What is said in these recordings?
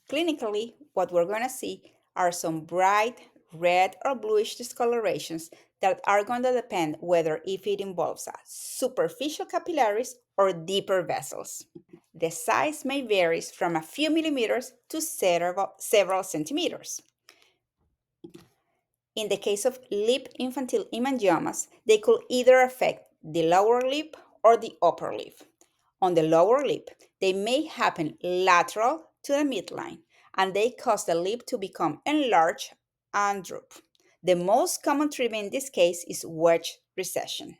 Clinically, what we're going to see are some bright red or bluish discolorations that are going to depend whether if it involves superficial capillaries or deeper vessels. The size may vary from a few millimeters to several centimeters. In the case of lip infantile hemangiomas, they could either affect the lower lip or the upper lip. On the lower lip, they may happen lateral to the midline, and they cause the lip to become enlarged and droop. The most common treatment in this case is wedge recession.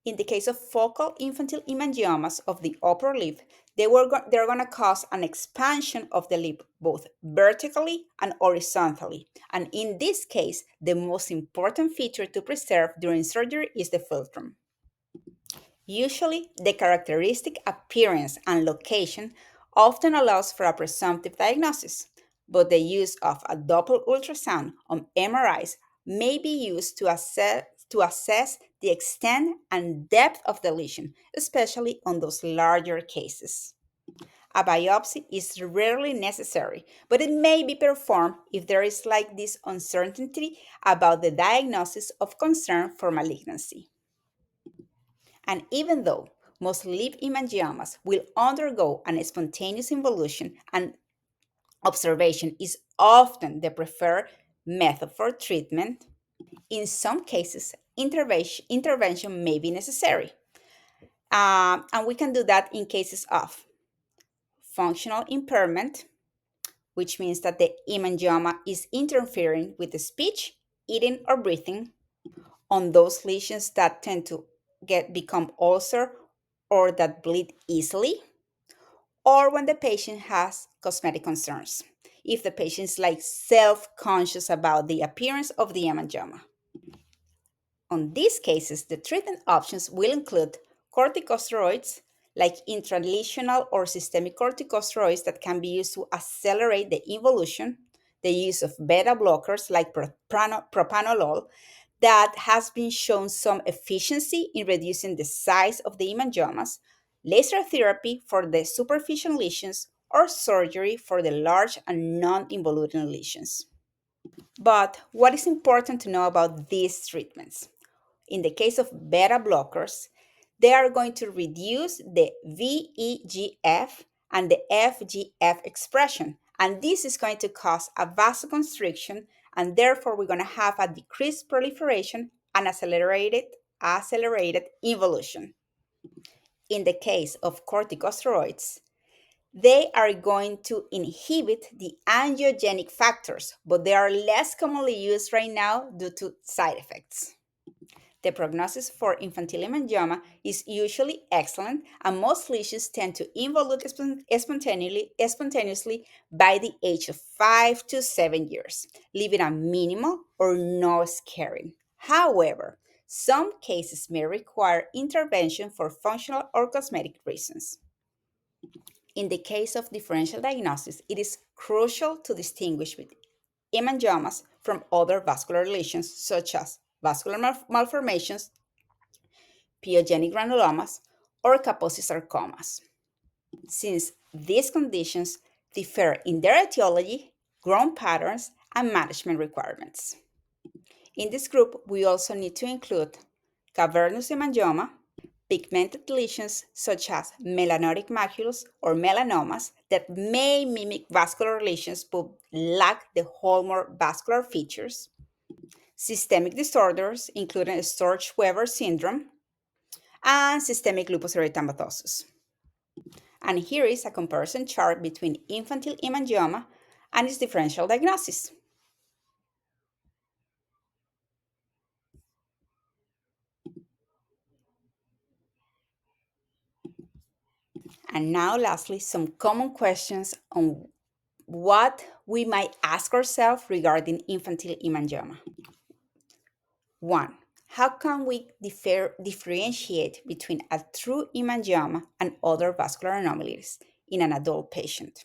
In the case of focal infantile hemangiomas of the upper lip, they're going to cause an expansion of the lip both vertically and horizontally. And in this case, the most important feature to preserve during surgery is the philtrum. Usually, the characteristic appearance and location often allows for a presumptive diagnosis, but the use of a Doppler ultrasound on MRIs may be used to assess the extent and depth of the lesion, especially on those larger cases. A biopsy is rarely necessary, but it may be performed if there is like this uncertainty about the diagnosis of concern for malignancy. And even though most lip hemangiomas will undergo an spontaneous involution and observation is often the preferred method for treatment, in some cases, intervention may be necessary. And we can do that in cases of functional impairment, which means that the hemangioma is interfering with the speech, eating, or breathing, on those lesions that tend to become ulcer or that bleed easily, or when the patient has cosmetic concerns. If the patient is like self-conscious about the appearance of the hemangioma. On these cases, the treatment options will include corticosteroids, like intralesional or systemic corticosteroids that can be used to accelerate the involution, the use of beta blockers like propranolol that has been shown some efficiency in reducing the size of the hemangiomas, laser therapy for the superficial lesions, or surgery for the large and non-involuting lesions. But what is important to know about these treatments? In the case of beta blockers, they are going to reduce the VEGF and the FGF expression. And this is going to cause a vasoconstriction, and therefore we're going to have a decreased proliferation and accelerated evolution. In the case of corticosteroids, they are going to inhibit the angiogenic factors, but they are less commonly used right now due to side effects. The prognosis for infantile hemangioma is usually excellent, and most lesions tend to involute spontaneously by the age of 5 to 7 years, leaving a minimal or no scarring. However, some cases may require intervention for functional or cosmetic reasons. In the case of differential diagnosis, it is crucial to distinguish between hemangiomas from other vascular lesions such as vascular malformations, pyogenic granulomas, or Kaposi's sarcomas, since these conditions differ in their etiology, growth patterns, and management requirements. In this group, we also need to include cavernous hemangioma, pigmented lesions such as melanotic macules or melanomas that may mimic vascular lesions but lack the hallmark vascular features, systemic disorders including Sturge-Weber syndrome, and systemic lupus erythematosus. And here is a comparison chart between infantile hemangioma and its differential diagnosis. And now, lastly, some common questions on what we might ask ourselves regarding infantile hemangioma. 1. How can we differentiate between a true hemangioma and other vascular anomalies in an adult patient?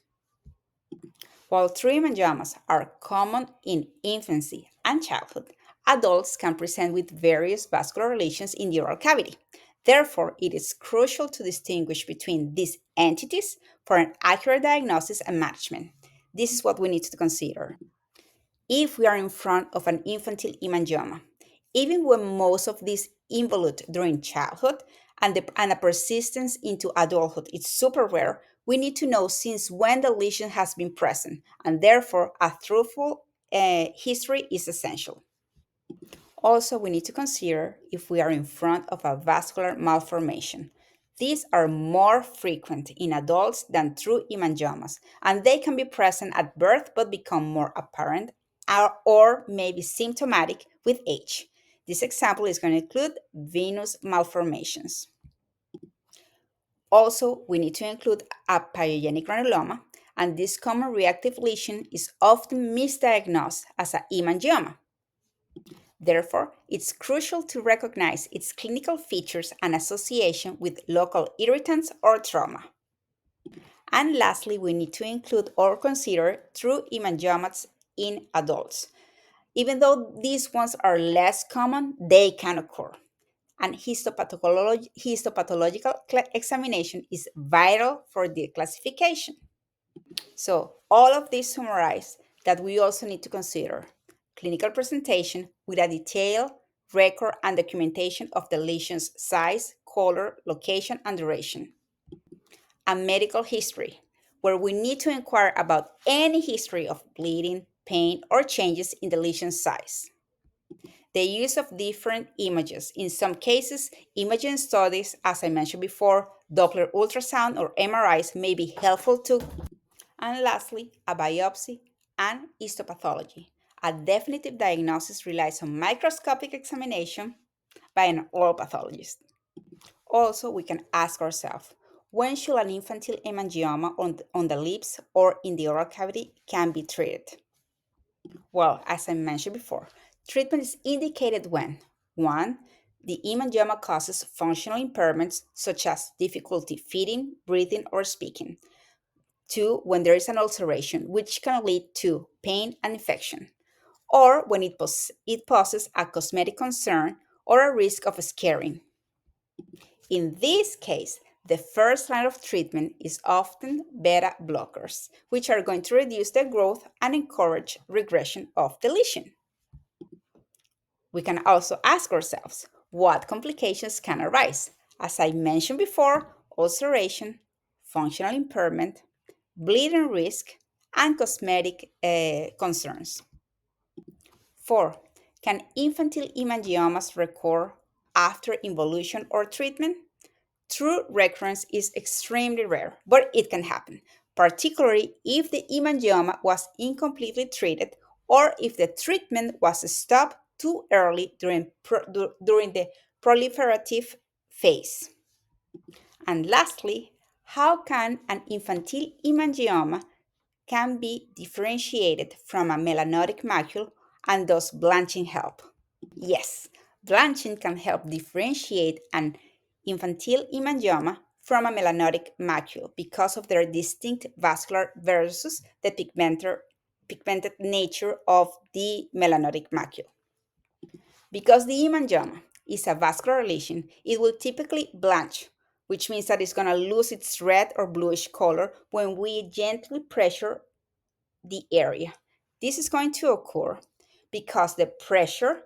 While true hemangiomas are common in infancy and childhood, adults can present with various vascular lesions in the oral cavity. Therefore, it is crucial to distinguish between these entities for an accurate diagnosis and management. This is what we need to consider. If we are in front of an infantile hemangioma, even when most of these involute during childhood and a persistence into adulthood is super rare, we need to know since when the lesion has been present, and therefore a truthful history is essential. Also, we need to consider if we are in front of a vascular malformation. These are more frequent in adults than true hemangiomas, and they can be present at birth but become more apparent or may be symptomatic with age. This example is going to include venous malformations. Also, we need to include a pyogenic granuloma, and this common reactive lesion is often misdiagnosed as a hemangioma. Therefore, it's crucial to recognize its clinical features and association with local irritants or trauma. And lastly, we need to include or consider true hemangiomas in adults. Even though these ones are less common, they can occur. And histopathological examination is vital for the classification. So all of this summarize that we also need to consider clinical presentation with a detailed record and documentation of the lesion's size, color, location, and duration. A medical history, where we need to inquire about any history of bleeding, pain, or changes in the lesion size. The use of different images. In some cases, imaging studies, as I mentioned before, Doppler ultrasound or MRIs may be helpful too. And lastly, a biopsy and histopathology. A definitive diagnosis relies on microscopic examination by an oral pathologist. Also, we can ask ourselves, when should an infantile hemangioma on the lips or in the oral cavity can be treated? Well, as I mentioned before, treatment is indicated when 1. The hemangioma causes functional impairments such as difficulty feeding, breathing, or speaking. 2. When there is an ulceration, which can lead to pain and infection, or when it poses a cosmetic concern or a risk of scarring. In this case, the first line of treatment is often beta blockers, which are going to reduce the growth and encourage regression of the lesion. We can also ask ourselves, what complications can arise? As I mentioned before, ulceration, functional impairment, bleeding risk, and cosmetic concerns. 4. Can infantile hemangiomas recur after involution or treatment? True recurrence is extremely rare, but it can happen, particularly if the hemangioma was incompletely treated or if the treatment was stopped too early during the proliferative phase. And lastly, how can an infantile hemangioma can be differentiated from a melanotic macule and thus blanching help? Yes, blanching can help differentiate an infantile hemangioma from a melanotic macule because of their distinct vascular versus the pigmented nature of the melanotic macule. Because the hemangioma is a vascular lesion, it will typically blanch, which means that it's going to lose its red or bluish color when we gently pressure the area. This is going to occur because the pressure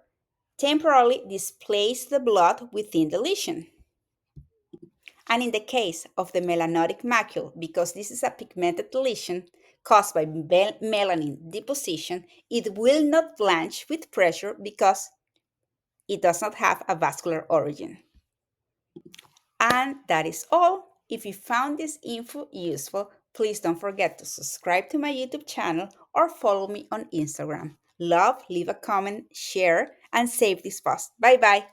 temporarily displaces the blood within the lesion. And in the case of the melanotic macule, because this is a pigmented lesion caused by melanin deposition, it will not blanch with pressure because it does not have a vascular origin. And that is all. If you found this info useful, please don't forget to subscribe to my YouTube channel or follow me on Instagram. Love, leave a comment, share, and save this post. Bye bye.